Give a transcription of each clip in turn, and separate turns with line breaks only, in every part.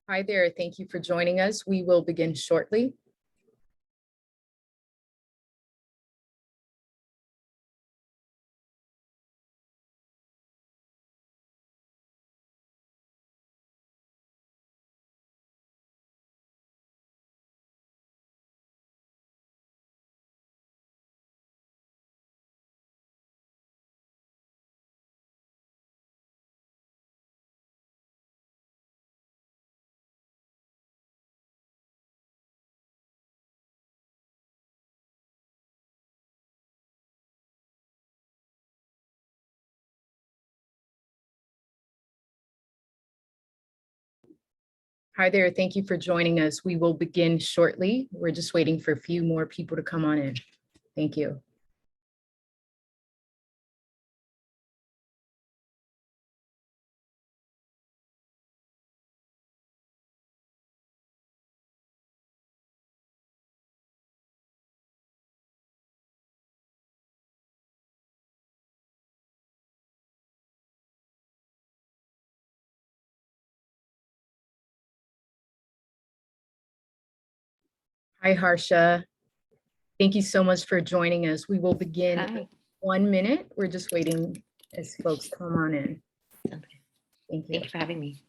Hi there, thank you for joining us. We will begin shortly. Hi there, thank you for joining us. We will begin shortly. We're just waiting for a few more people to come on in. Thank you. Hi, Harsha. Thank you so much for joining us. We will begin in 1 minute. We're just waiting as folks come on in.
Okay.
Thank you.
Thank you for having me.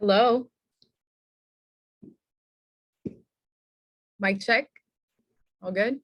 Hello. Mic check. All good?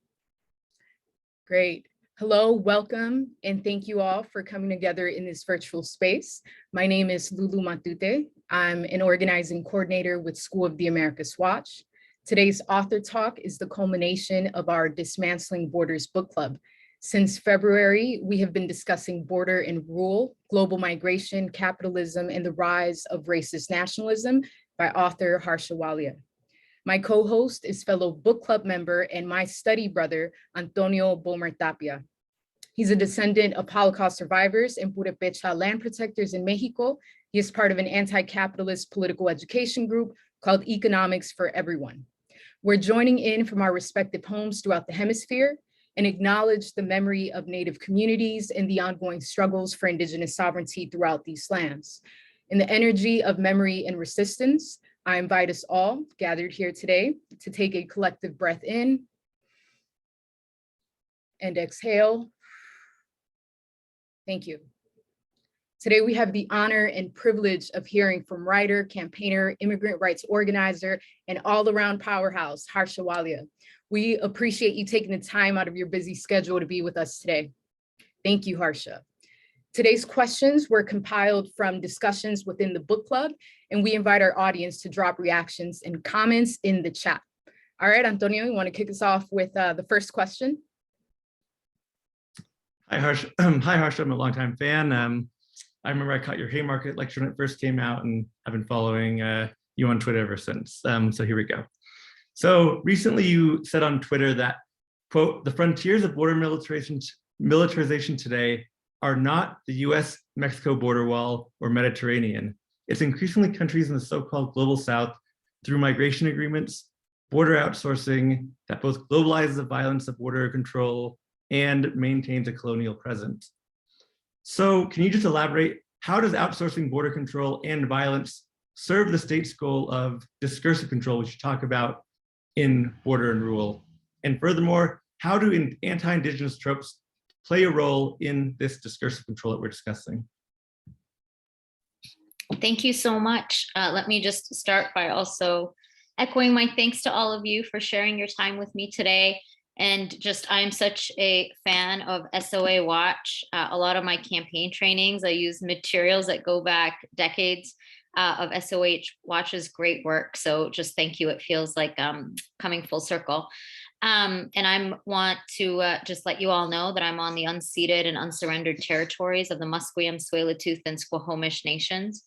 Great. Hello, welcome, and thank you all for coming together in this virtual space. My name is Lulu Matute. I'm an organizing coordinator with School of the Americas Watch. Today's author talk is the culmination of our Dismantling Borders book club. Since February, we have been discussing border and rule, global migration, capitalism, and the rise of racist nationalism by author Harsha Walia. My co-host is fellow book club member and my study brother, Antonio Bomer-Tapia. He's a descendant of Holocaust survivors and Purepecha land protectors in Mexico. He is part of an anti-capitalist political education group called Economics for Everyone. We're joining in from our respective homes throughout the hemisphere and acknowledge the memory of Native communities and the ongoing struggles for Indigenous sovereignty throughout these lands. In the energy of memory and resistance, I invite us all gathered here today to take a collective breath in and exhale. Thank you. Today, we have the honor and privilege of hearing from writer, campaigner, immigrant rights organizer, and all-around powerhouse, Harsha Walia. We appreciate you taking the time out of your busy schedule to be with us today. Thank you, Harsha. Today's questions were compiled from discussions within the book club, and we invite our audience to drop reactions and comments in the chat. All right, Antonio, you want to kick us off with the first question?
Hi, Harsha. Hi, Harsha. I'm a longtime fan. I remember I caught your Haymarket lecture when it first came out, and I've been following you on Twitter ever since. So here we go. So recently you said on Twitter that, quote, the frontiers of border militarization today are not the US-Mexico border wall or Mediterranean. It's increasingly countries in the so-called global South through migration agreements, border outsourcing that both globalizes the violence of border control and maintains a colonial presence. So can you just elaborate, how does outsourcing border control and violence serve the state's goal of discursive control, which you talk about in Border and Rule? And furthermore, how do anti-Indigenous tropes play a role in this discursive control that we're discussing?
Thank you so much. Let me just start by also echoing my thanks to all of you for sharing your time with me today. And just, I'm such a fan of SOAWatch. A lot of my campaign trainings, I use materials that go back decades of SOAWatch's great work. So just thank you. It feels like coming full circle. And I want to just let you all know that I'm on the unceded and unsurrendered territories of the Musqueam, Tsleil-Waututh, and Squamish nations.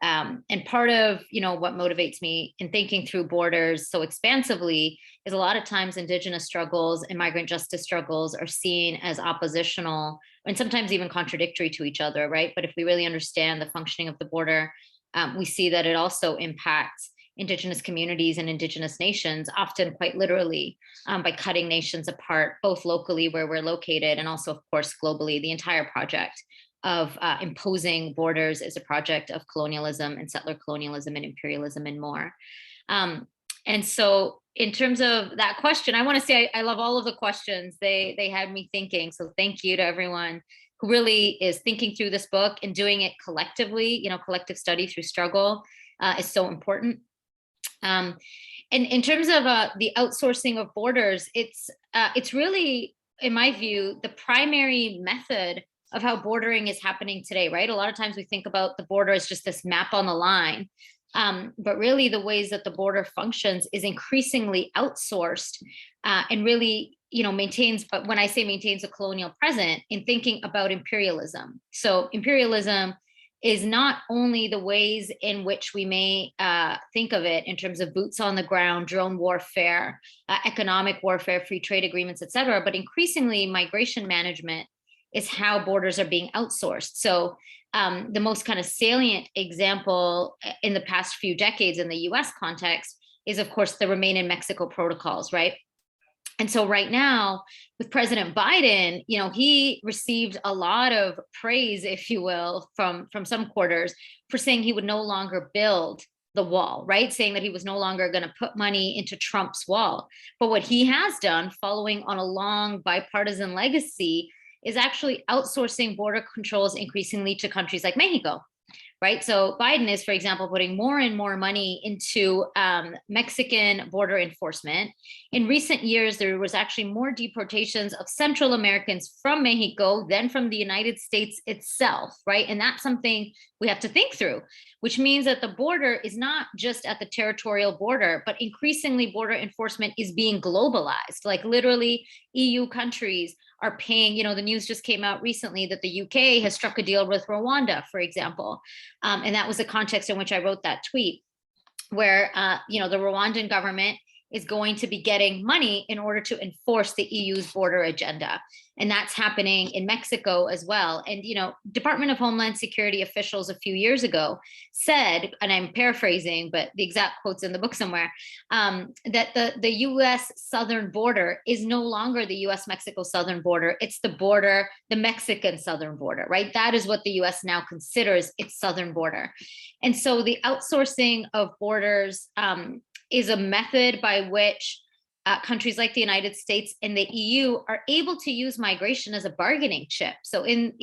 And part of what motivates me in thinking through borders so expansively is a lot of times Indigenous struggles and migrant justice struggles are seen as oppositional and sometimes even contradictory to each other, right? But if we really understand the functioning of the border, we see that it also impacts Indigenous communities and Indigenous nations, often quite literally, by cutting nations apart, both locally where we're located and also, of course, globally. The entire project of imposing borders is a project of colonialism and settler colonialism and imperialism and more. And so in terms of that question, I want to say I love all of the questions. They had me thinking. So thank you to everyone who really is thinking through this book and doing it collectively. Collective study through struggle is so important. And in terms of the outsourcing of borders, it's really, in my view, the primary method of how bordering is happening today, right? A lot of times we think about the border as just this map on the line, but really the ways that the border functions is increasingly outsourced and really, maintains, but when I say maintains a colonial present in thinking about imperialism. So imperialism is not only the ways in which we may think of it in terms of boots on the ground, drone warfare, economic warfare, free trade agreements, et cetera, but increasingly migration management is how borders are being outsourced. So the most kind of salient example in the past few decades in the US context is, of course, the Remain in Mexico protocols, right? And so right now with President Biden, he received a lot of praise, if you will, from some quarters for saying he would no longer build the wall, right? Saying that he was no longer going to put money into Trump's wall. But what he has done, following on a long bipartisan legacy, is actually outsourcing border controls increasingly to countries like Mexico. Right. So Biden is, for example, putting more and more money into Mexican border enforcement. In recent years, there was actually more deportations of Central Americans from Mexico than from the United States itself. Right. And that's something we have to think through, which means that the border is not just at the territorial border, but increasingly border enforcement is being globalized. Like literally EU countries are paying, the news just came out recently that the UK has struck a deal with Rwanda, for example. And that was the context in which I wrote that tweet, where, the Rwandan government is going to be getting money in order to enforce the EU's border agenda. And that's happening in Mexico as well. And, Department of Homeland Security officials a few years ago said, and I'm paraphrasing, but the exact quote's in the book somewhere, that the US southern border is no longer the US-Mexico southern border. It's the Mexican southern border, right? That is what the US now considers its southern border. And so the outsourcing of borders is a method by which countries like the United States and the EU are able to use migration as a bargaining chip. So in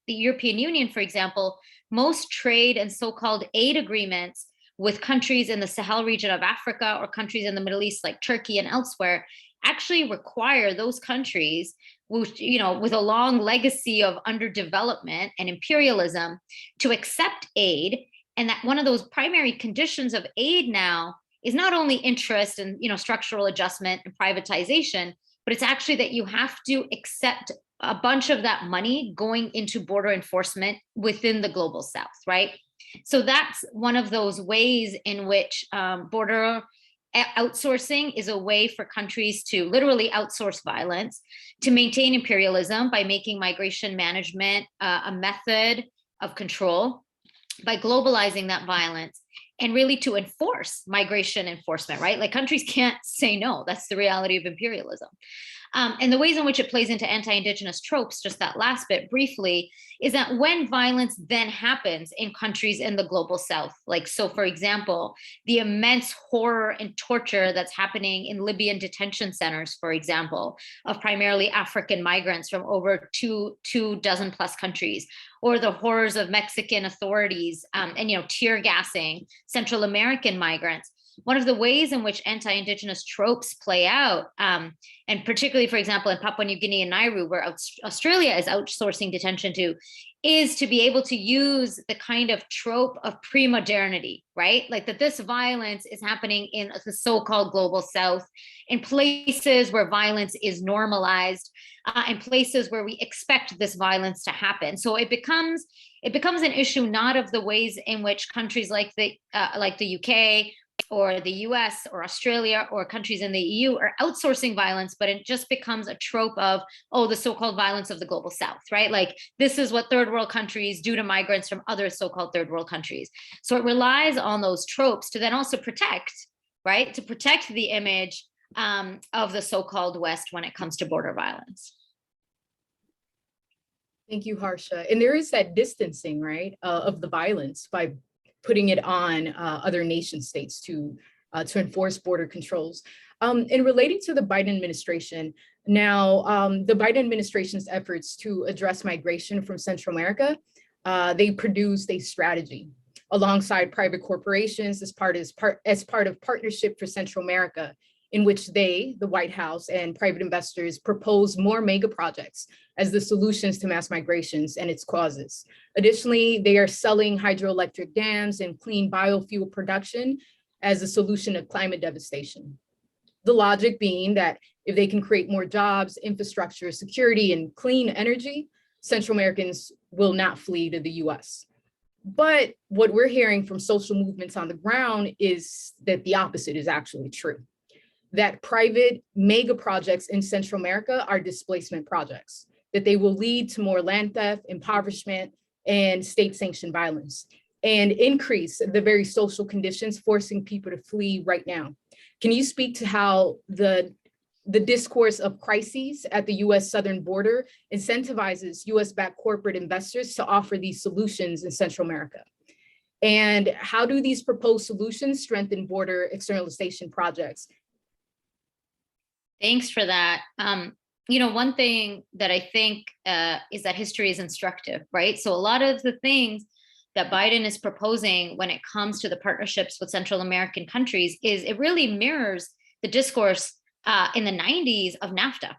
the European Union, for example, most trade and so-called aid agreements with countries in the Sahel region of Africa or countries in the Middle East like Turkey and elsewhere actually require those countries with a long legacy of underdevelopment and imperialism to accept aid. And that one of those primary conditions of aid now is not only interest and structural adjustment and privatization, but it's actually that you have to accept a bunch of that money going into border enforcement within the global South, right? So that's one of those ways in which border outsourcing is a way for countries to literally outsource violence, to maintain imperialism by making migration management a method of control, by globalizing that violence, and really to enforce migration enforcement, right? Like countries can't say no. That's the reality of imperialism. And the ways in which it plays into anti-Indigenous tropes, just that last bit briefly, is that when violence then happens in countries in the global south, like, so for example, the immense horror and torture that's happening in Libyan detention centers, for example, of primarily African migrants from over two dozen plus countries, or the horrors of Mexican authorities and tear gassing Central American migrants. One of the ways in which anti-Indigenous tropes play out, and particularly, for example, in Papua New Guinea and Nauru, where Australia is outsourcing detention to, is to be able to use the kind of trope of pre-modernity, right? Like that this violence is happening in the so-called global south, in places where violence is normalized, in places where we expect this violence to happen. So it becomes an issue not of the ways in which countries like the UK or the US or Australia or countries in the EU are outsourcing violence, but it just becomes a trope of, oh, the so-called violence of the global south, right? Like this is what third world countries do to migrants from other so-called third world countries. So it relies on those tropes to then also protect, right? To protect the image of the so-called West when it comes to border violence.
Thank you, Harsha. And there is that distancing, right, of the violence by putting it on other nation states to enforce border controls. And relating to the Biden administration, now the Biden administration's efforts to address migration from Central America, they produced a strategy alongside private corporations as part of Partnership for Central America, in which they, the White House and private investors, propose more mega projects as the solutions to mass migrations and its causes. Additionally, they are selling hydroelectric dams and clean biofuel production as a solution to climate devastation. The logic being that if they can create more jobs, infrastructure, security, and clean energy, Central Americans will not flee to the US. But what we're hearing from social movements on the ground is that the opposite is actually true. That private mega projects in Central America are displacement projects, that they will lead to more land theft, impoverishment, and state-sanctioned violence, and increase the very social conditions forcing people to flee right now. Can you speak to how the discourse of crises at the US southern border incentivizes US-backed corporate investors to offer these solutions in Central America? And how do these proposed solutions strengthen border externalization projects?
Thanks for that. One thing that I think is that history is instructive, right? So a lot of the things that Biden is proposing when it comes to the partnerships with Central American countries is it really mirrors the discourse in the 90s of NAFTA.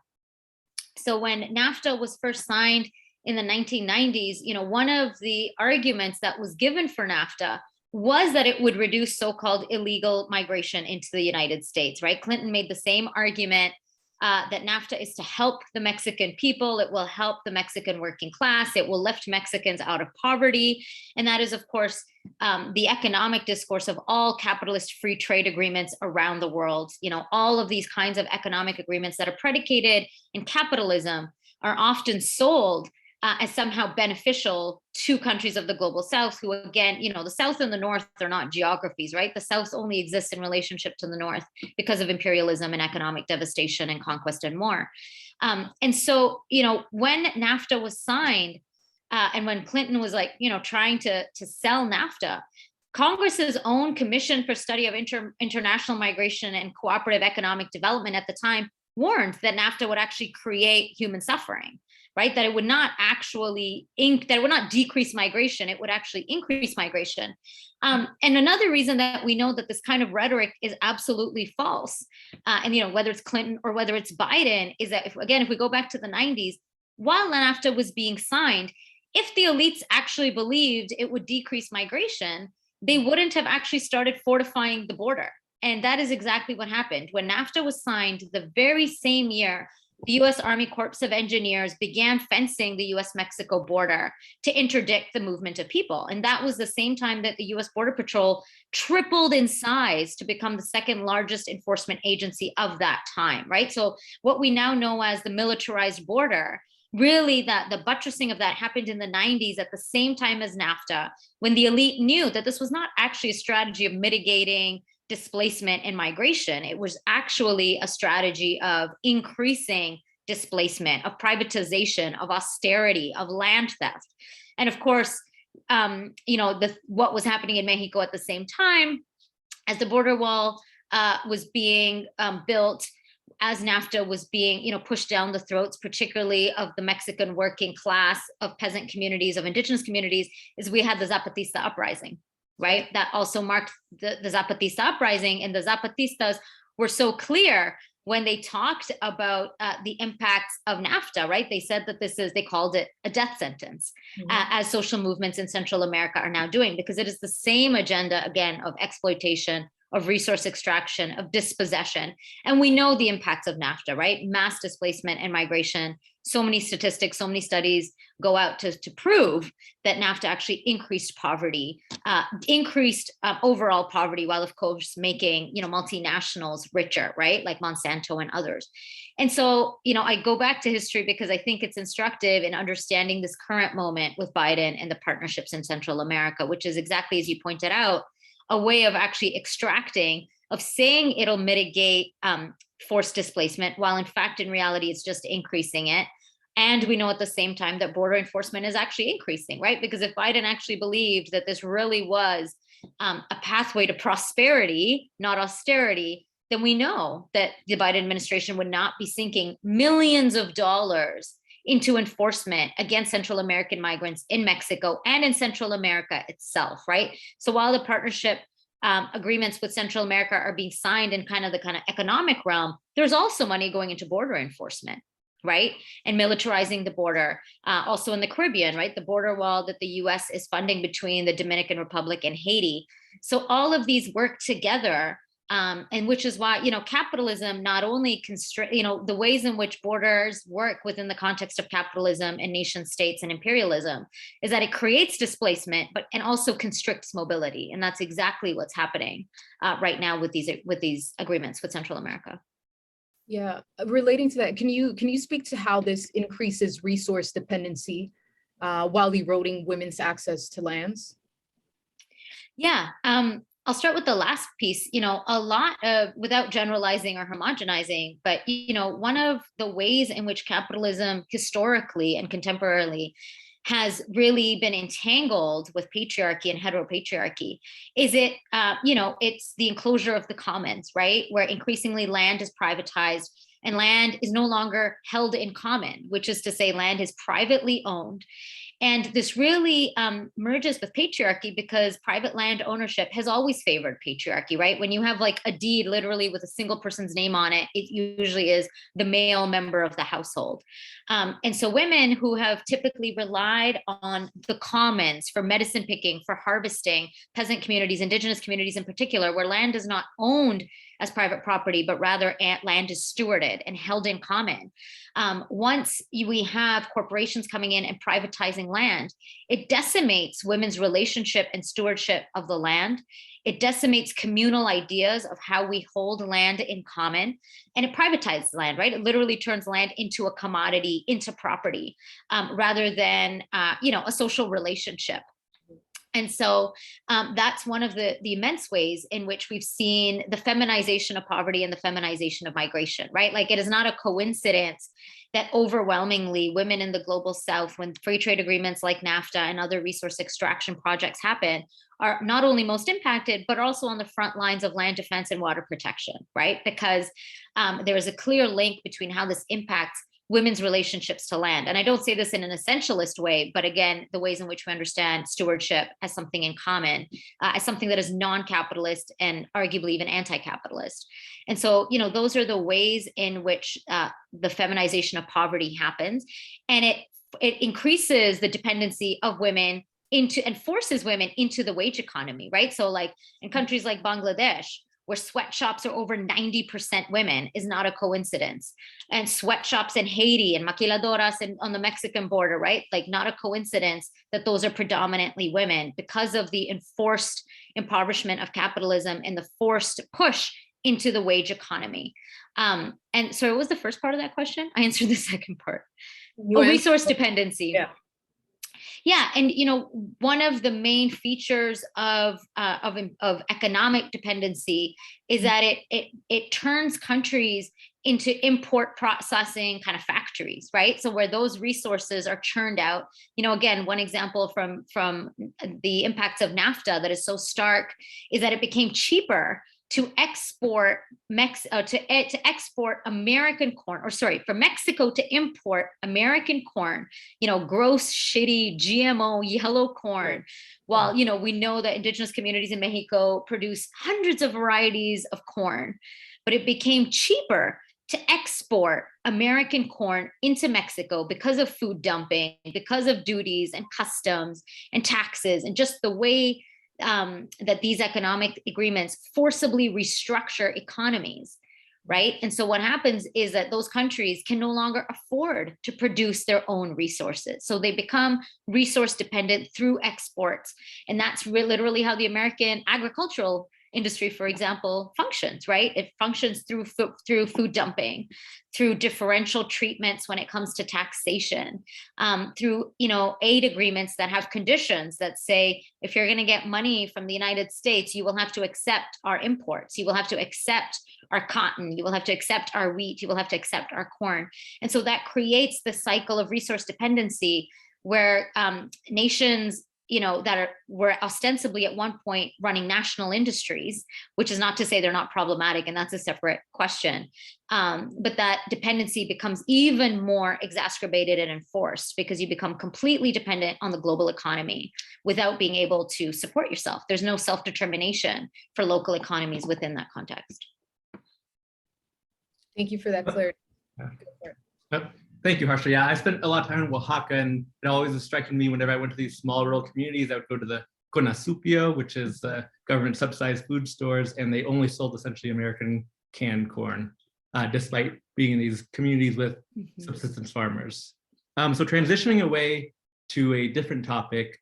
So when NAFTA was first signed in the 1990s, one of the arguments that was given for NAFTA was that it would reduce so-called illegal migration into the United States, right? Clinton made the same argument that NAFTA is to help the Mexican people. It will help the Mexican working class. It will lift Mexicans out of poverty. And that is, of course, the economic discourse of all capitalist free trade agreements around the world. All of these kinds of economic agreements that are predicated in capitalism are often sold as somehow beneficial to countries of the global south, who, again, the south and the north are not geographies, right? The south only exists in relationship to the north because of imperialism and economic devastation and conquest and more. And so, when NAFTA was signed and when Clinton was trying to sell NAFTA, Congress's own Commission for Study of International Migration and Cooperative Economic Development at the time warned that NAFTA would actually create human suffering, right? That it would not actually decrease migration, it would actually increase migration. And another reason that we know that this kind of rhetoric is absolutely false, and whether it's Clinton or whether it's Biden, is that if we go back to the 90s, while NAFTA was being signed, if the elites actually believed it would decrease migration, they wouldn't have actually started fortifying the border. And that is exactly what happened. When NAFTA was signed, the very same year, the US Army Corps of Engineers began fencing the US-Mexico border to interdict the movement of people. And that was the same time that the US Border Patrol tripled in size to become the second largest enforcement agency of that time, right? So what we now know as the militarized border, really that the buttressing of that happened in the 90s at the same time as NAFTA, when the elite knew that this was not actually a strategy of mitigating displacement and migration. It was actually a strategy of increasing displacement, of privatization, of austerity, of land theft. And of course, what was happening in Mexico at the same time as the border wall was being built, as NAFTA was being, pushed down the throats, particularly of the Mexican working class, of peasant communities, of indigenous communities, is we had the Zapatista Uprising, right? That also marked the Zapatista Uprising, and the Zapatistas were so clear when they talked about the impacts of NAFTA, right? They said that they called it a death sentence, as social movements in Central America are now doing, because it is the same agenda, again, of exploitation, of resource extraction, of dispossession. And we know the impacts of NAFTA, right? Mass displacement and migration. So many statistics, so many studies go out to prove that NAFTA actually increased poverty, increased overall poverty, while of course making, multinationals richer, right? Like Monsanto and others. And so, I go back to history because I think it's instructive in understanding this current moment with Biden and the partnerships in Central America, which is exactly as you pointed out, a way of actually extracting, of saying it'll mitigate forced displacement, while in fact, in reality, it's just increasing it. And we know at the same time that border enforcement is actually increasing, right? Because if Biden actually believed that this really was a pathway to prosperity, not austerity, then we know that the Biden administration would not be sinking millions of dollars into enforcement against Central American migrants in Mexico and in Central America itself, right? So while the partnership agreements with Central America are being signed in the economic realm, there's also money going into border enforcement, right? And militarizing the border, also in the Caribbean, right? The border wall that the US is funding between the Dominican Republic and Haiti. So all of these work together, and which is why, capitalism not only the ways in which borders work within the context of capitalism and nation states and imperialism is that it creates displacement, and also constricts mobility. And that's exactly what's happening right now with these agreements with Central America.
Yeah, relating to that, can you speak to how this increases resource dependency while eroding women's access to lands?
Yeah, I'll start with the last piece. A lot of, without generalizing or homogenizing, but one of the ways in which capitalism historically and contemporarily has really been entangled with patriarchy and heteropatriarchy is it's the enclosure of the commons, right? Where increasingly land is privatized and land is no longer held in common, which is to say land is privately owned. And this really merges with patriarchy because private land ownership has always favored patriarchy, right? When you have like a deed literally with a single person's name on it, it usually is the male member of the household. And so women who have typically relied on the commons for medicine picking, for harvesting, peasant communities, indigenous communities in particular, where land is not owned as private property, but rather land is stewarded and held in common. Once we have corporations coming in and privatizing land, it decimates women's relationship and stewardship of the land. It decimates communal ideas of how we hold land in common, and it privatizes land, right? It literally turns land into a commodity, into property, rather than a social relationship. And so that's one of the immense ways in which we've seen the feminization of poverty and the feminization of migration, right? Like it is not a coincidence that overwhelmingly women in the global South, when free trade agreements like NAFTA and other resource extraction projects happen, are not only most impacted, but also on the front lines of land defense and water protection, right? Because there is a clear link between how this impacts women's relationships to land. And I don't say this in an essentialist way, but again, the ways in which we understand stewardship as something in common, as something that is non-capitalist and arguably even anti-capitalist. And so, those are the ways in which the feminization of poverty happens. And it increases the dependency of women into and forces women into the wage economy, right? So like in countries like Bangladesh, where sweatshops are over 90% women, is not a coincidence. And sweatshops in Haiti and maquiladoras on the Mexican border, right? Like not a coincidence that those are predominantly women because of the enforced impoverishment of capitalism and the forced push into the wage economy. And so what was the first part of that question? I answered the second part. Resource dependency.
Yeah.
Yeah, and one of the main features of economic dependency is that it turns countries into import processing kind of factories, right? So where those resources are churned out, again, one example from the impacts of NAFTA that is so stark is that it became cheaper to export to export American corn, or sorry, for Mexico to import American corn, gross, shitty, GMO, yellow corn. While, we know that indigenous communities in Mexico produce hundreds of varieties of corn, but it became cheaper to export American corn into Mexico because of food dumping, because of duties and customs and taxes, and just the way that these economic agreements forcibly restructure economies, right? And so what happens is that those countries can no longer afford to produce their own resources. So they become resource dependent through exports. And that's literally how the American agricultural industry, for example, functions, right? It functions through food dumping, through differential treatments when it comes to taxation, through aid agreements that have conditions that say, if you're going to get money from the United States, you will have to accept our imports, you will have to accept our cotton, you will have to accept our wheat, you will have to accept our corn. And so that creates the cycle of resource dependency where nations were ostensibly at one point running national industries, which is not to say they're not problematic, and that's a separate question. But that dependency becomes even more exacerbated and enforced because you become completely dependent on the global economy without being able to support yourself. There's no self-determination for local economies within that context.
Thank you for that clarity.
Thank you, Harsha. Yeah, I spent a lot of time in Oaxaca, and it always was striking me whenever I went to these small rural communities. I would go to the Conasupio, which is government subsidized food stores, and they only sold essentially American canned corn, despite being in these communities with subsistence farmers. So transitioning away to a different topic.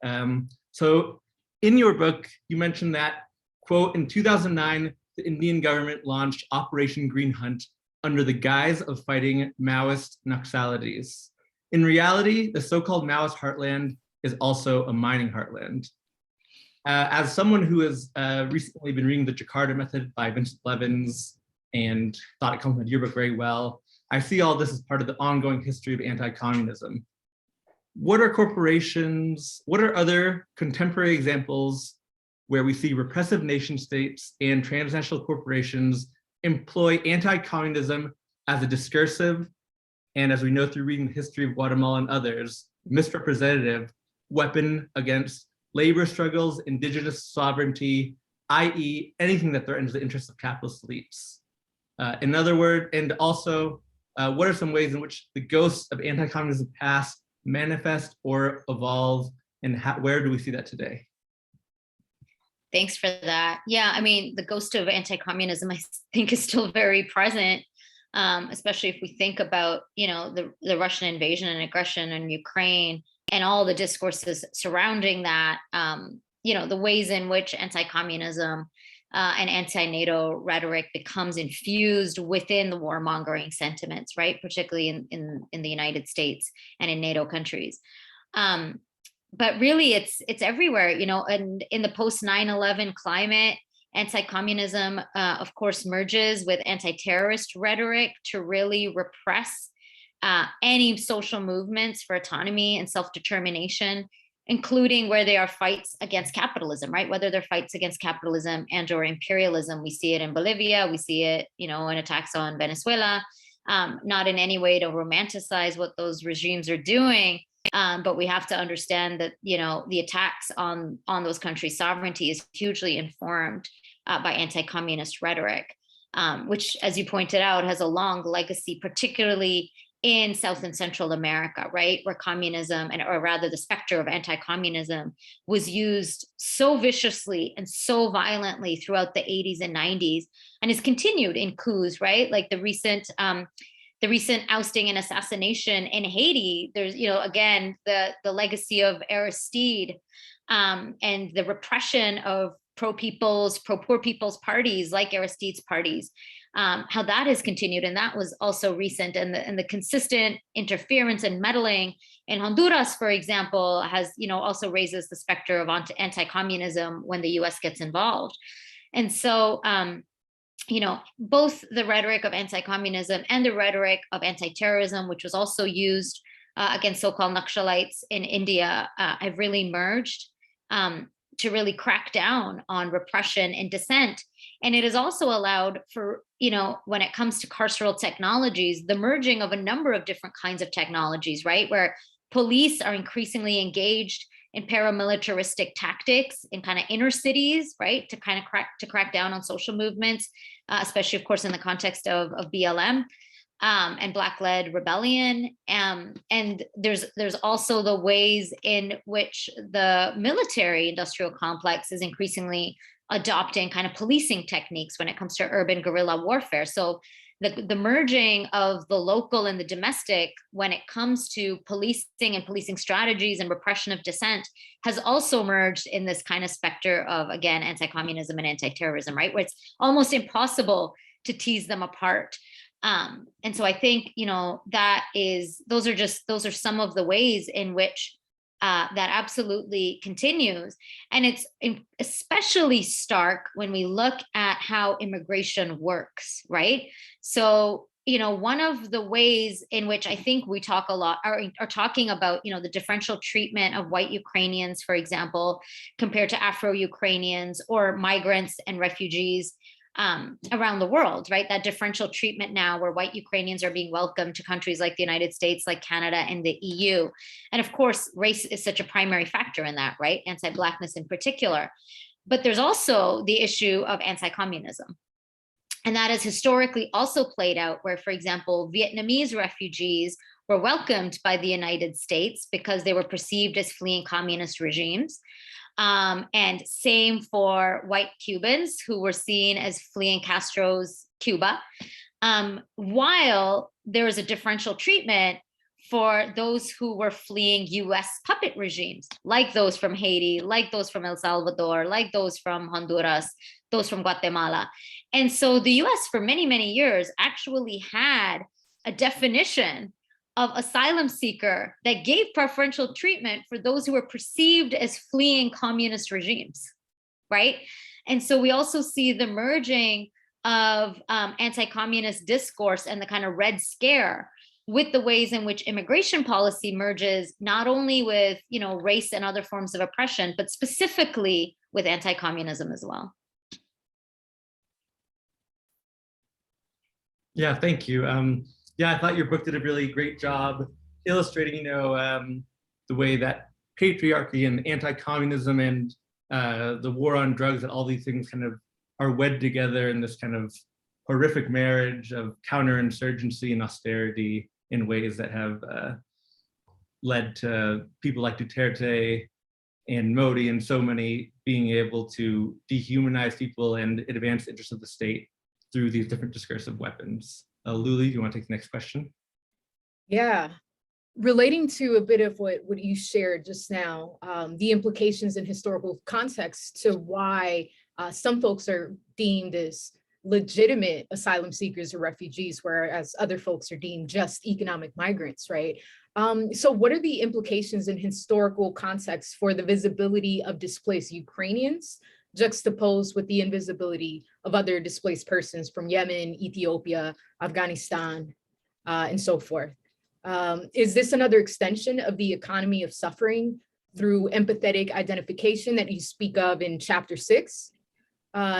So in your book, you mentioned that, quote, in 2009, the Indian government launched Operation Green Hunt under the guise of fighting Maoist Naxalities. In reality, the so-called Maoist heartland is also a mining heartland. As someone who has recently been reading the Jakarta Method by Vincent Levins and thought it complemented your book very well, I see all this as part of the ongoing history of anti-communism. What are corporations, what are other contemporary examples where we see repressive nation states and transnational corporations employ anti-communism as a discursive, and as we know through reading the history of Guatemala and others, misrepresentative weapon against labor struggles, indigenous sovereignty, i.e. anything that threatens the interests of capitalist elites? In other words, and also, what are some ways in which the ghosts of anti-communism past manifest or evolve, and where do we see that today?
Thanks for that. Yeah, I mean, the ghost of anti-communism, I think, is still very present, especially if we think about, the Russian invasion and aggression in Ukraine and all the discourses surrounding that, the ways in which anti-communism and anti-NATO rhetoric becomes infused within the warmongering sentiments, right? Particularly in the United States and in NATO countries. But really, it's everywhere, and in the post 9/11 climate, anti-communism, of course, merges with anti-terrorist rhetoric to really repress any social movements for autonomy and self-determination, including where they are fights against capitalism, right? Whether they're fights against capitalism and or imperialism. We see it in Bolivia, we see it, in attacks on Venezuela, not in any way to romanticize what those regimes are doing. But we have to understand that, the attacks on those countries' sovereignty is hugely informed by anti-communist rhetoric, which, as you pointed out, has a long legacy, particularly in South and Central America, right? Where communism, or rather the specter of anti-communism, was used so viciously and so violently throughout the 80s and 90s, and is continued in coups, right? Like the recent ousting and assassination in Haiti. There's, again, the legacy of Aristide, and the repression of pro-poor people's parties like Aristide's parties, how that has continued. And that was also recent. And the consistent interference and meddling in Honduras, for example, has, also raises the specter of anti-communism when the US gets involved. And so, both the rhetoric of anti-communism and the rhetoric of anti-terrorism, which was also used against so-called Naxalites in India, have really merged to really crack down on repression and dissent. And it has also allowed for, when it comes to carceral technologies, the merging of a number of different kinds of technologies, right? Where police are increasingly engaged in paramilitaristic tactics in kind of inner cities, right? To kind of crack down on social movements, especially, of course, in the context of BLM. And Black-led rebellion, and there's also the ways in which the military-industrial complex is increasingly adopting kind of policing techniques when it comes to urban guerrilla warfare. So the merging of the local and the domestic when it comes to policing and policing strategies and repression of dissent has also merged in this kind of specter of, again, anti-communism and anti-terrorism, right? Where it's almost impossible to tease them apart. And so I think, those are some of the ways in which that absolutely continues. And it's especially stark when we look at how immigration works, right? So, one of the ways in which I think we talk a lot are talking about, the differential treatment of white Ukrainians, for example, compared to Afro-Ukrainians or migrants and refugees around the world, right? That differential treatment now where white Ukrainians are being welcomed to countries like the United States, like Canada and the EU. And of course, race is such a primary factor in that, right? Anti-Blackness in particular. But there's also the issue of anti-communism. And that has historically also played out where, for example, Vietnamese refugees were welcomed by the United States because they were perceived as fleeing communist regimes. And same for white Cubans who were seen as fleeing Castro's Cuba, while there was a differential treatment for those who were fleeing US puppet regimes, like those from Haiti, like those from El Salvador, like those from Honduras, those from Guatemala. And so the US for many, many years actually had a definition of asylum seeker that gave preferential treatment for those who were perceived as fleeing communist regimes, right? And so we also see the merging of anti-communist discourse and the kind of Red Scare with the ways in which immigration policy merges, not only with, race and other forms of oppression, but specifically with anti-communism as well.
Yeah, thank you. I thought your book did a really great job illustrating, the way that patriarchy and anti-communism and the war on drugs, that all these things kind of are wed together in this kind of horrific marriage of counterinsurgency and austerity in ways that have led to people like Duterte and Modi and so many being able to dehumanize people and advance the interests of the state through these different discursive weapons. Luli, you want to take the next question?
Yeah, relating to a bit of what you shared just now, the implications in historical context to why some folks are deemed as legitimate asylum seekers or refugees, whereas other folks are deemed just economic migrants, right? So what are the implications in historical context for the visibility of displaced Ukrainians juxtaposed with the invisibility of other displaced persons from Yemen, Ethiopia, Afghanistan, and so forth? Is this another extension of the economy of suffering through empathetic identification that you speak of in chapter 6,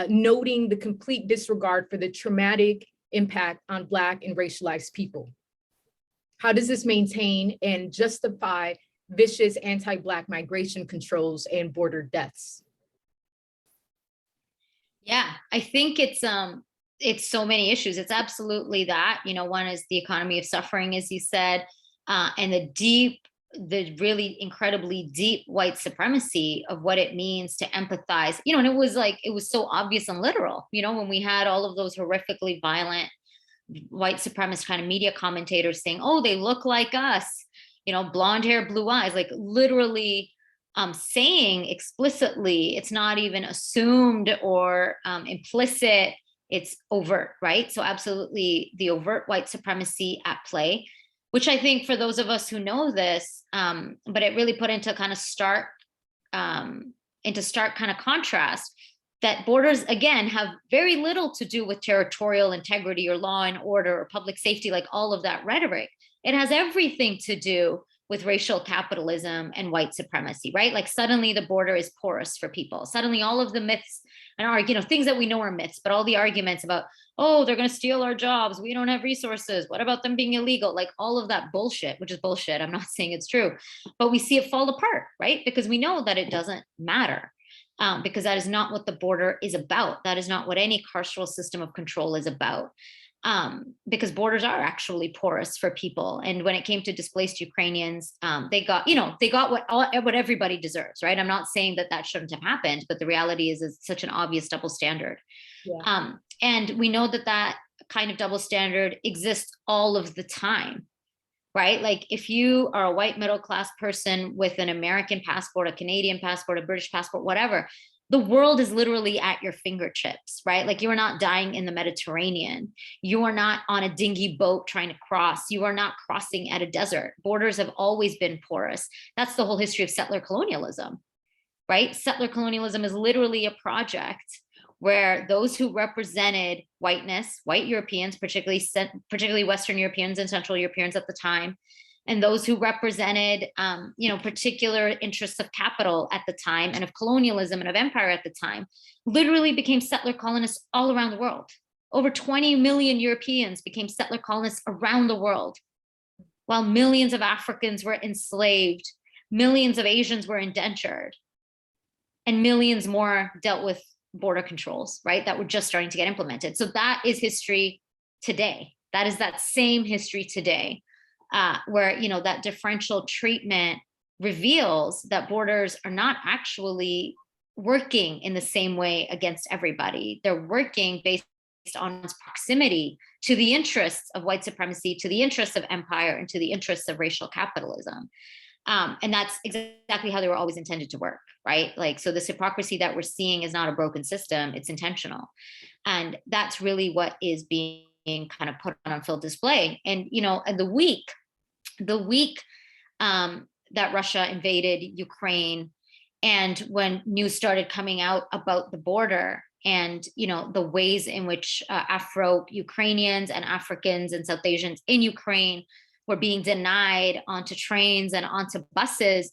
noting the complete disregard for the traumatic impact on Black and racialized people? How does this maintain and justify vicious anti-Black migration controls and border deaths?
Yeah, I think it's so many issues. It's absolutely that, one is the economy of suffering, as you said, and the really incredibly deep white supremacy of what it means to empathize, and it was so obvious and literal, when we had all of those horrifically violent white supremacist kind of media commentators saying, oh, they look like us, blonde hair, blue eyes, like literally saying explicitly, it's not even assumed or implicit it's overt, right? So absolutely the overt white supremacy at play, which I think for those of us who know this, but it really put into kind of stark kind of contrast that borders, again, have very little to do with territorial integrity or law and order or public safety, like all of that rhetoric. It has everything to do with racial capitalism and white supremacy, right? Like suddenly the border is porous for people. Suddenly all of the myths and things that we know are myths, but all the arguments about, oh, they're going to steal our jobs, we don't have resources, what about them being illegal? Like all of that bullshit, which is bullshit. I'm not saying it's true, but we see it fall apart, right? Because we know that it doesn't matter. Because that is not what the border is about. That is not what any carceral system of control is about. Because borders are actually porous for people. And when it came to displaced Ukrainians, they got what everybody deserves, right? I'm not saying that shouldn't have happened, but the reality is it's such an obvious double standard. Yeah. And we know that kind of double standard exists all of the time, right? Like if you are a white middle-class person with an American passport, a Canadian passport, a British passport, whatever, the world is literally at your fingertips, right? Like you are not dying in the Mediterranean. You are not on a dinghy boat trying to cross. You are not crossing at a desert. Borders have always been porous. That's the whole history of settler colonialism, right? Settler colonialism is literally a project where those who represented whiteness, white Europeans, particularly Western Europeans and Central Europeans at the time, and those who represented, particular interests of capital at the time and of colonialism and of empire at the time, literally became settler colonists all around the world. Over 20 million Europeans became settler colonists around the world, while millions of Africans were enslaved, millions of Asians were indentured, and millions more dealt with border controls, right? That were just starting to get implemented. So that is history today. That is that same history today, where, that differential treatment reveals that borders are not actually working in the same way against everybody. They're working based on proximity to the interests of white supremacy, to the interests of empire, and to the interests of racial capitalism. And that's exactly how they were always intended to work, right? Like, so this hypocrisy that we're seeing is not a broken system, it's intentional. And that's really what is being kind of put on full display. And, the week that Russia invaded Ukraine, and when news started coming out about the border and, the ways in which Afro-Ukrainians and Africans and South Asians in Ukraine were being denied onto trains and onto buses,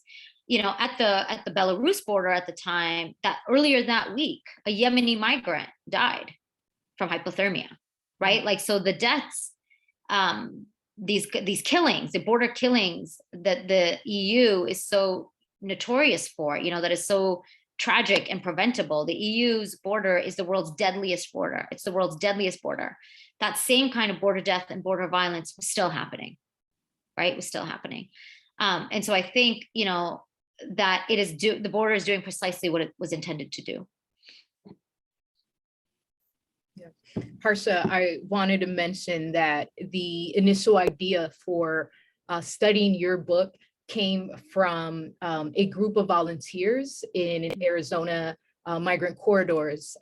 at the Belarus border at the time, that earlier that week, a Yemeni migrant died from hypothermia, right? Like, so the deaths, these killings, the border killings that the EU is so notorious for, that is so tragic and preventable. The EU's border is the world's deadliest border. It's the world's deadliest border. That same kind of border death and border violence was still happening. Right, was still happening. And so I think, that the border is doing precisely what it was intended to do.
Yeah. Harsha, I wanted to mention that the initial idea for studying your book came from a group of volunteers in Arizona migrant corridors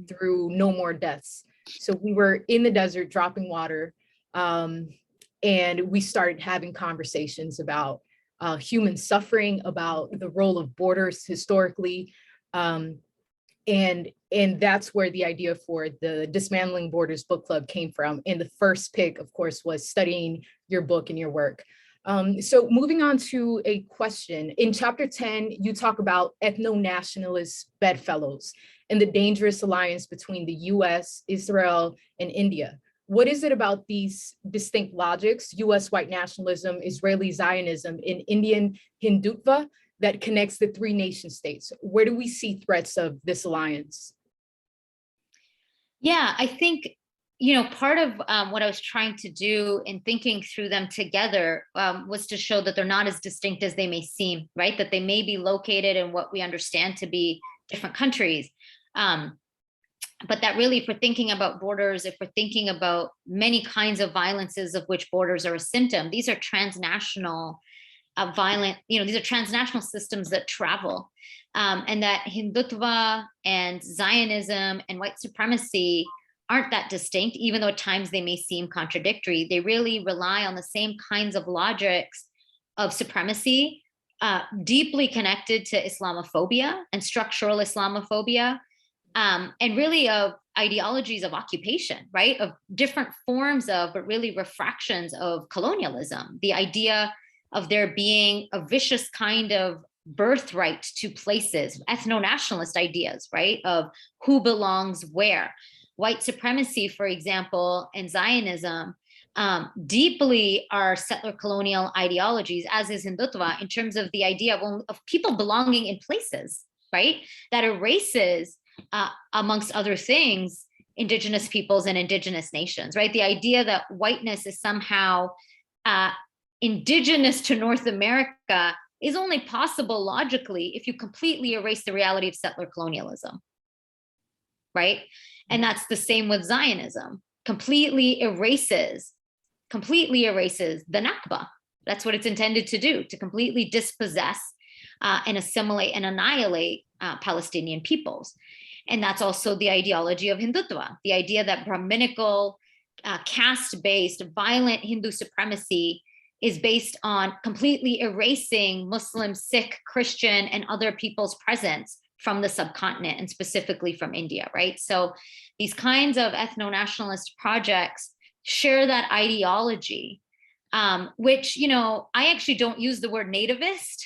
through No More Deaths. So we were in the desert dropping water, and we started having conversations about human suffering, about the role of borders historically. And that's where the idea for the Dismantling Borders book club came from. And the first pick, of course, was studying your book and your work. So moving on to a question. In chapter 10, you talk about ethno-nationalist bedfellows and the dangerous alliance between the US, Israel, and India. What is it about these distinct logics, US white nationalism, Israeli Zionism, and Indian Hindutva, that connects the three nation states? Where do we see threats of this alliance?
Yeah, I think, part of what I was trying to do in thinking through them together was to show that they're not as distinct as they may seem, right? That they may be located in what we understand to be different countries. But that really, if we're thinking about borders, if we're thinking about many kinds of violences of which borders are a symptom, these are transnational these are transnational systems that travel, and that Hindutva and Zionism and white supremacy aren't that distinct, even though at times they may seem contradictory. They really rely on the same kinds of logics of supremacy, deeply connected to Islamophobia and structural Islamophobia, and really of ideologies of occupation, right? Of different forms of, but really refractions of colonialism. The idea of there being a vicious kind of birthright to places, ethno-nationalist ideas, right? Of who belongs where. White supremacy, for example, and Zionism deeply are settler colonial ideologies, as is Hindutva, in terms of the idea of people belonging in places, right? That erases, amongst other things, indigenous peoples and indigenous nations, right? The idea that whiteness is somehow indigenous to North America is only possible logically if you completely erase the reality of settler colonialism, right? And that's the same with Zionism. Completely erases the Nakba. That's what it's intended to do, to completely dispossess and assimilate and annihilate Palestinian peoples. And that's also the ideology of Hindutva, the idea that Brahminical, caste-based, violent Hindu supremacy is based on completely erasing Muslim, Sikh, Christian, and other people's presence from the subcontinent, and specifically from India, right? So these kinds of ethno-nationalist projects share that ideology, which, you know, I actually don't use the word nativist,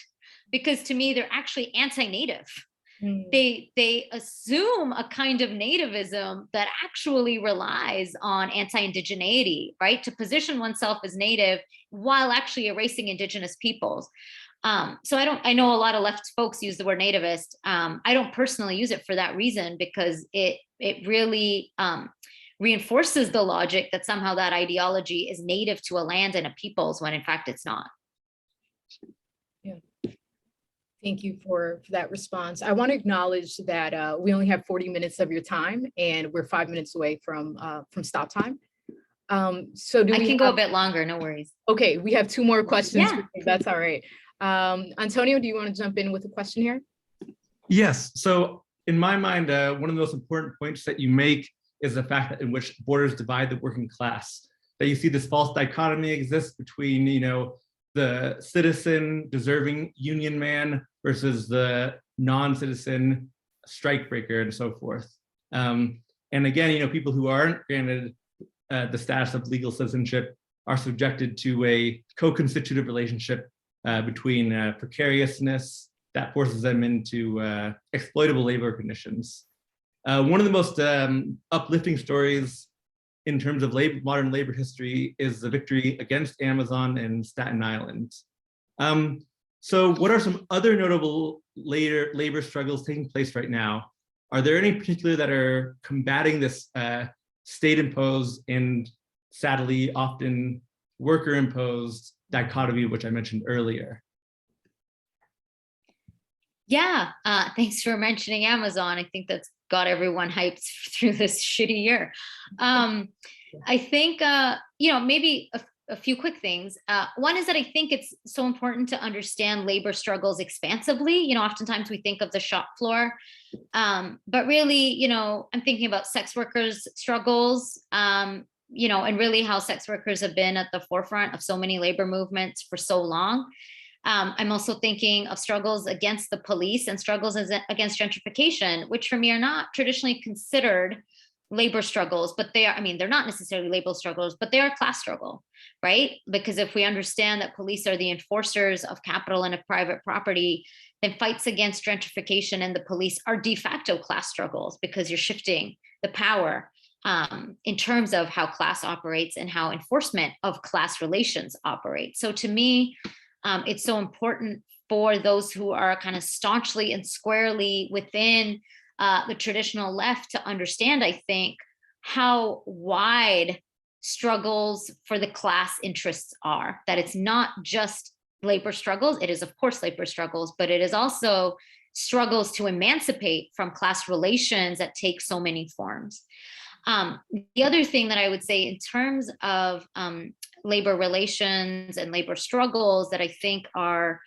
because to me, they're actually anti-native. They assume a kind of nativism that actually relies on anti-indigeneity, right? To position oneself as native while actually erasing indigenous peoples. So I know a lot of left folks use the word nativist. I don't personally use it for that reason, because it really reinforces the logic that somehow that ideology is native to a land and a peoples, when in fact it's not.
Yeah. Thank you for that response. I want to acknowledge that we only have 40 minutes of your time, and we're 5 minutes away from stop time. So I
can go a bit longer, no worries.
Okay, we have 2 more questions.
Yeah.
That's all right. Antonio, do you want to jump in with a question here?
Yes. So in my mind, one of the most important points that you make is the fact that in which borders divide the working class. That you see this false dichotomy exists between, you know, the citizen, deserving union man versus the non-citizen strikebreaker and so forth. And again, you know, people who aren't granted the status of legal citizenship are subjected to a co-constitutive relationship between precariousness that forces them into exploitable labor conditions. One of the most uplifting stories in terms of modern labor history is the victory against Amazon in Staten Island. So what are some other notable labor struggles taking place right now? Are there any particular that are combating this state-imposed and sadly often worker-imposed dichotomy, which I mentioned earlier?
Yeah, thanks for mentioning Amazon. I think that's got everyone hyped through this shitty year. I think, you know, maybe a few quick things. One is that I think it's so important to understand labor struggles expansively. You know, oftentimes we think of the shop floor, but really, you know, I'm thinking about sex workers' struggles, you know, and really how sex workers have been at the forefront of so many labor movements for so long. I'm also thinking of struggles against the police and struggles against gentrification, which for me are not traditionally considered labor struggles, but they are, I mean, they're not necessarily labor struggles, but they are class struggle, right? Because if we understand that police are the enforcers of capital and of private property, then fights against gentrification and the police are de facto class struggles, because you're shifting the power in terms of how class operates and how enforcement of class relations operate. So to me, it's so important for those who are kind of staunchly and squarely within the traditional left to understand, I think, how wide struggles for the class interests are, that it's not just labor struggles. It is, of course, labor struggles, but it is also struggles to emancipate from class relations that take so many forms. The other thing that I would say in terms of labor relations and labor struggles that I think are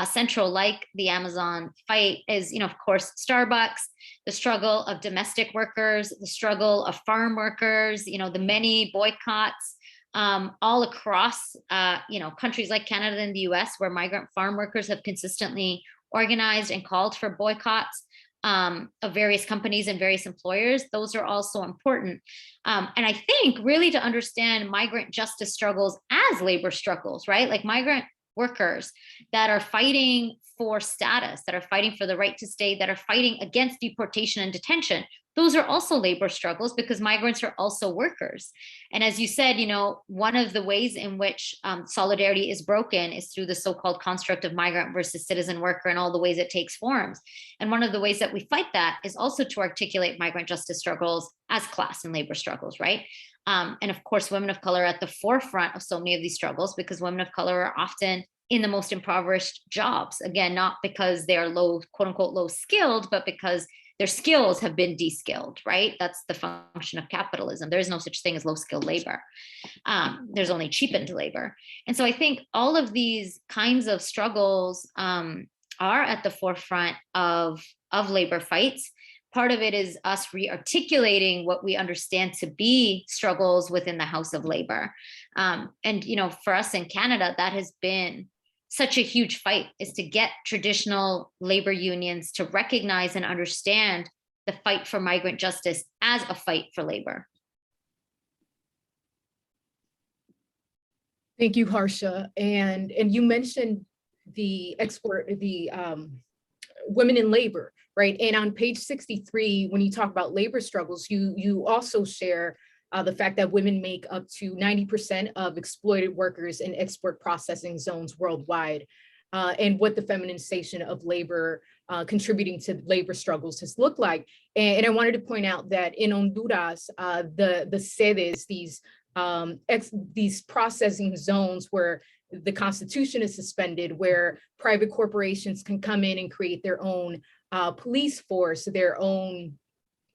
central, like the Amazon fight, is, of course, Starbucks, the struggle of domestic workers, the struggle of farm workers, the many boycotts all across, countries like Canada and the US, where migrant farm workers have consistently organized and called for boycotts of various companies and various employers. Those are also important. And I think really to understand migrant justice struggles as labor struggles, right? Like migrant workers that are fighting for status, that are fighting for the right to stay, that are fighting against deportation and detention. Those are also labor struggles because migrants are also workers. And as you said, one of the ways in which solidarity is broken is through the so-called construct of migrant versus citizen worker and all the ways it takes forms. And one of the ways that we fight that is also to articulate migrant justice struggles as class and labor struggles, right? And of course, women of color are at the forefront of so many of these struggles because women of color are often in the most impoverished jobs. Again, not because they are low, quote unquote, low skilled, but because their skills have been de-skilled, right? That's the function of capitalism. There is no such thing as low skilled labor. There's only cheapened labor. And so I think all of these kinds of struggles are at the forefront of labor fights. Part of it is us re-articulating what we understand to be struggles within the House of Labor. And for us in Canada, that has been such a huge fight, is to get traditional labor unions to recognize and understand the fight for migrant justice as a fight for labor.
Thank you, Harsha. And you mentioned the women in labor, right? And on page 63, when you talk about labor struggles, you also share the fact that women make up to 90% of exploited workers in export processing zones worldwide, and what the feminization of labor contributing to labor struggles has looked like. And I wanted to point out that in Honduras, the sedes, these processing zones where the Constitution is suspended, where private corporations can come in and create their own police force, their own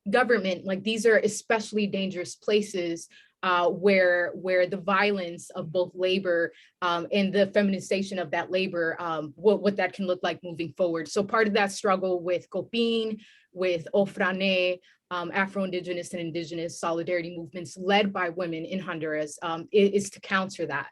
government, like these are especially dangerous places where the violence of both labor and the feminization of that labor, what that can look like moving forward. So part of that struggle with COPIN, with Ofrane, Afro-Indigenous and Indigenous solidarity movements led by women in Honduras is to counter that.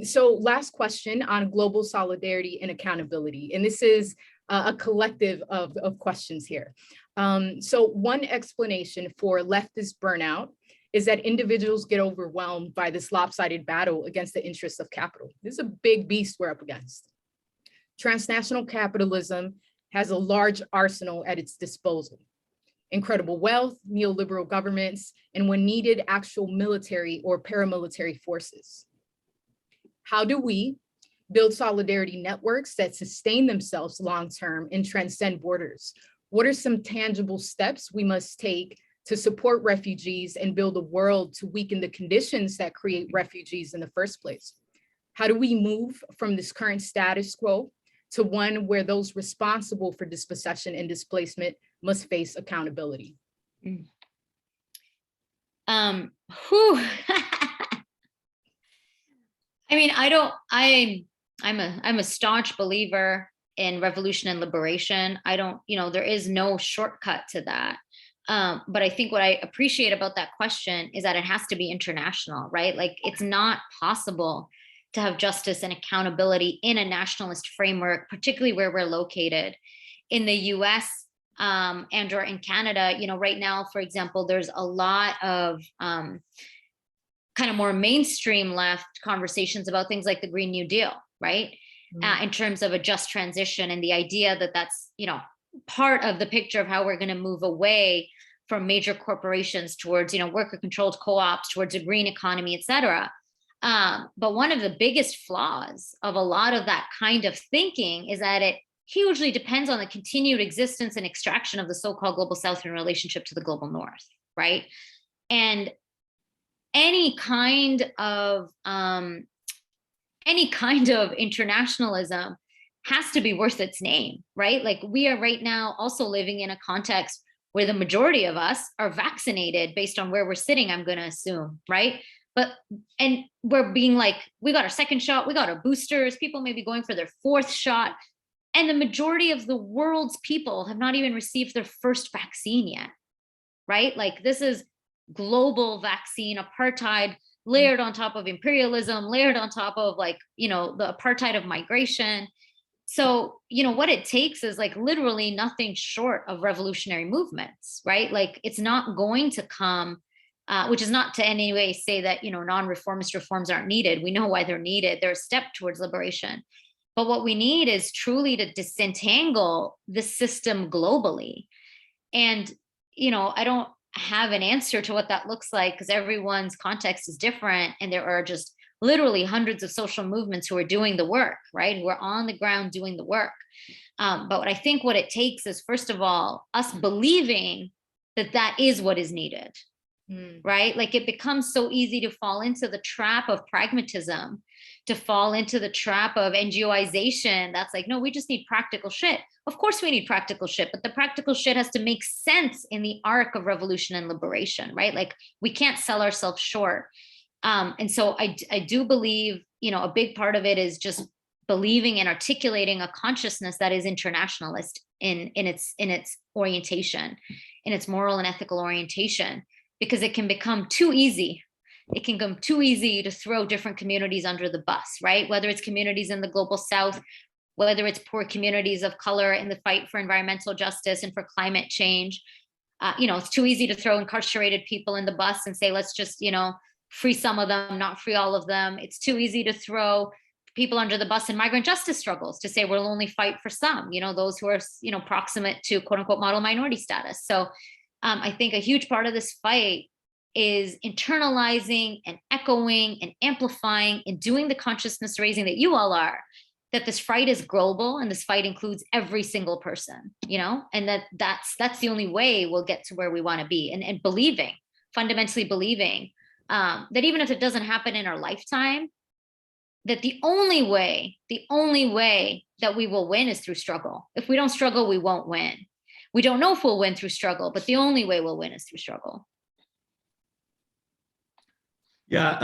So last question on global solidarity and accountability. And this is a collective of questions here. So one explanation for leftist burnout is that individuals get overwhelmed by this lopsided battle against the interests of capital. This is a big beast we're up against. Transnational capitalism has a large arsenal at its disposal. Incredible wealth, neoliberal governments, and when needed, actual military or paramilitary forces. How do we build solidarity networks that sustain themselves long-term and transcend borders? What are some tangible steps we must take to support refugees and build a world to weaken the conditions that create refugees in the first place? How do we move from this current status quo to one where those responsible for dispossession and displacement must face accountability?
I mean, I'm a staunch believer in revolution and liberation. There is no shortcut to that. But I think what I appreciate about that question is that it has to be international, right? Like it's not possible to have justice and accountability in a nationalist framework, particularly where we're located. In the US and or in Canada, right now, for example, there's a lot of kind of more mainstream left conversations about things like the Green New Deal, right? In terms of a just transition and the idea that that's, part of the picture of how we're going to move away from major corporations towards, worker controlled co-ops, towards a green economy, et cetera. But one of the biggest flaws of a lot of that kind of thinking is that it hugely depends on the continued existence and extraction of the so-called global South in relationship to the global North, right? And any kind of internationalism has to be worth its name, right? Like we are right now also living in a context where the majority of us are vaccinated based on where we're sitting, I'm going to assume, right? and we're being like, we got our second shot, we got our boosters, people may be going for their fourth shot. And the majority of the world's people have not even received their first vaccine yet, right? Like this is global vaccine apartheid layered on top of imperialism, layered on top of like, you know, the apartheid of migration. So, you know, what it takes is like literally nothing short of revolutionary movements, right? Like it's not going to come, which is not to any way say that, you know, non-reformist reforms aren't needed. We know why they're needed. They're a step towards liberation. But what we need is truly to disentangle the system globally. And, you know, I don't have an answer to what that looks like because everyone's context is different. And there are just literally hundreds of social movements who are doing the work, right? Who are on the ground doing the work. But what I think what it takes is, first of all, us believing that that is what is needed, right? Like it becomes so easy to fall into the trap of pragmatism, to fall into the trap of NGOization. That's like, no, we just need practical shit. Of course we need practical shit, but the practical shit has to make sense in the arc of revolution and liberation, right? Like we can't sell ourselves short. And so I do believe, you know, a big part of it is just believing and articulating a consciousness that is internationalist in its orientation, in its moral and ethical orientation, because it can become too easy. It can become too easy to throw different communities under the bus, right? Whether it's communities in the global south, whether it's poor communities of color in the fight for environmental justice and for climate change. You know, it's too easy to throw incarcerated people in the bus and say, let's just, you know, free some of them, not free all of them. It's too easy to throw people under the bus in migrant justice struggles to say we'll only fight for some, you know, those who are, you know, proximate to quote unquote model minority status. So I think a huge part of this fight is internalizing and echoing and amplifying and doing the consciousness raising that you all are, that this fight is global and this fight includes every single person, you know, and that's the only way we'll get to where we want to be. And believing, fundamentally believing that even if it doesn't happen in our lifetime, that the only way that we will win is through struggle. If we don't struggle, we won't win. We don't know if we'll win through struggle, but the only way we'll win is through struggle.
Yeah,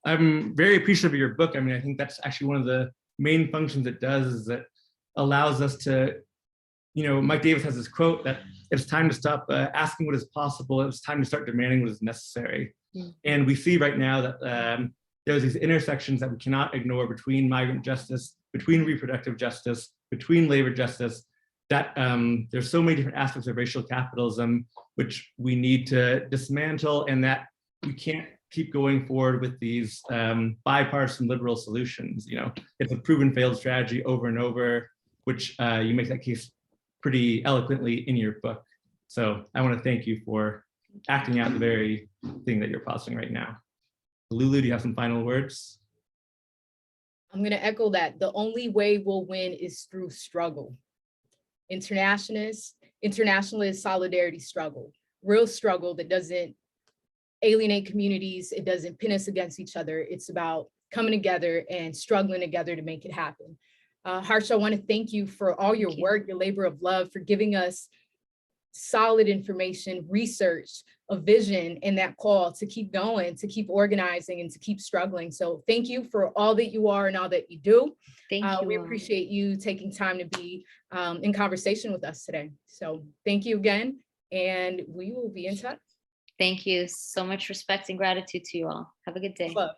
I'm very appreciative of your book. I mean, I think that's actually one of the main functions it does is that allows us to, you know, Mike Davis has this quote that it's time to stop asking what is possible. It's time to start demanding what is necessary. And we see right now that there's these intersections that we cannot ignore between migrant justice, between reproductive justice, between labor justice, that there's so many different aspects of racial capitalism, which we need to dismantle, and that we can't keep going forward with these bipartisan liberal solutions. You know, it's a proven failed strategy over and over, which you make that case pretty eloquently in your book. So I want to thank you for acting out the very thing that you're positing right now. Lulu, do you have some final words?
I'm going to echo that. The only way we'll win is through struggle. Internationalist solidarity struggle, real struggle that doesn't alienate communities. It doesn't pin us against each other. It's about coming together and struggling together to make it happen. Harsha, I want to thank you for all your work, your labor of love, for giving us solid information, research, a vision, and that call to keep going, to keep organizing, and to keep struggling. So thank you for all that you are and all that you do.
Thank you.
We appreciate you taking time to be in conversation with us today. So thank you again, and we will be in touch.
Thank you. So much respect and gratitude to you all. Have a good day.
Love.